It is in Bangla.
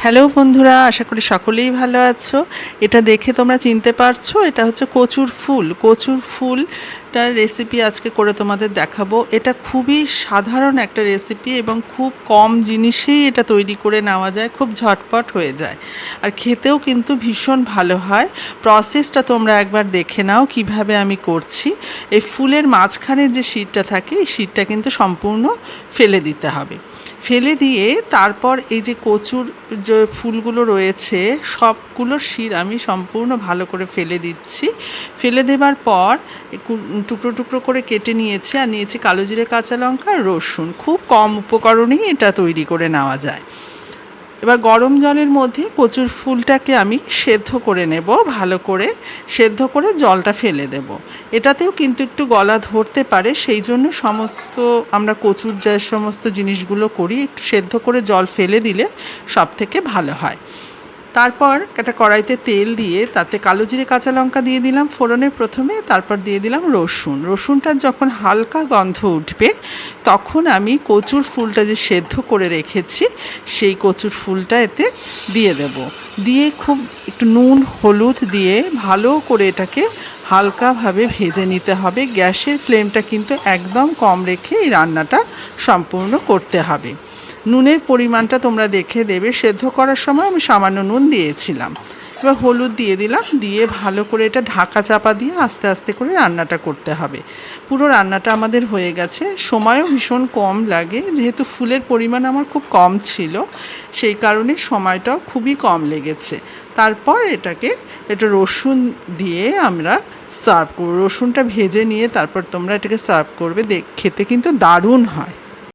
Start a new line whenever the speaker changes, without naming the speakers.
হ্যালো বন্ধুরা, আশা করি সকলেই ভালো আছো। এটা দেখে তোমরা চিনতে পারছো, এটা হচ্ছে কচুর ফুল। কচুর ফুলটার রেসিপি আজকে করে তোমাদের দেখাবো। এটা খুবই সাধারণ একটা রেসিপি এবং খুব কম জিনিসেই এটা তৈরি করে নেওয়া যায়, খুব ঝটপট হয়ে যায়, আর খেতেও কিন্তু ভীষণ ভালো হয়। প্রসেসটা তোমরা একবার দেখে নাও কিভাবে আমি করছি। এই ফুলের মাঝখানের যে শিরটা থাকে, এই শিরটা কিন্তু সম্পূর্ণ ফেলে দিতে হবে। ফেলে দিয়ে তারপর এই যে কচুর যে ফুলগুলো রয়েছে সবগুলোর শির আমি সম্পূর্ণ ভালো করে ফেলে দিচ্ছি। ফেলে দেবার পর টুকরো টুকরো করে কেটে নিয়েছি, আর নিয়েছি কালো জিরে, কাঁচা লঙ্কা আর রসুন। খুব কম উপকরণেই এটা তৈরি করে নেওয়া যায়। এবার গরম জলের মধ্যে কচুর ফুলটাকে আমি সেদ্ধ করে নেব, ভালো করে সেদ্ধ করে জলটা ফেলে দেব। এটাতেও কিন্তু একটু গলা ধরতে পারে, সেই জন্য আমরা কচুর যে সমস্ত জিনিসগুলো করি একটু সেদ্ধ করে জল ফেলে দিলে সব থেকে ভালো হয়। তারপর একটা কড়াইতে তেল দিয়ে তাতে কালো জিরে, কাঁচা লঙ্কা দিয়ে দিলাম ফোড়নে প্রথমে, তারপর দিয়ে দিলাম রসুন। রসুনটা যখন হালকা গন্ধ উঠবে তখন আমি কচুর ফুলটা যে সেদ্ধ করে রেখেছি সেই কচুর ফুলটা এতে দিয়ে দেব। দিয়ে খুব একটু নুন হলুদ দিয়ে ভালো করে এটাকে হালকাভাবে ভেজে নিতে হবে। গ্যাসের ফ্লেমটা কিন্তু একদম কম রেখে এই রান্নাটা সম্পূর্ণ করতে হবে। নুনের পরিমাণটা তোমরা দেখে দেবে। সেদ্ধ করার সময় আমি সামান্য নুন দিয়েছিলাম। এবার হলুদ দিয়ে দিলাম, দিয়ে ভালো করে এটা ঢাকা চাপা দিয়ে আস্তে আস্তে করে রান্নাটা করতে হবে। পুরো রান্নাটা আমাদের হয়ে গেছে। সময়ও ভীষণ কম লাগে, যেহেতু ফুলের পরিমাণ আমার খুব কম ছিল সেই কারণে সময়টাও খুবই কম লেগেছে। তারপর এটা রসুন দিয়ে আমরা সার্ভ করব। রসুনটা ভেজে নিয়ে তারপর তোমরা এটাকে সার্ভ করবে, খেতে কিন্তু দারুণ হয়।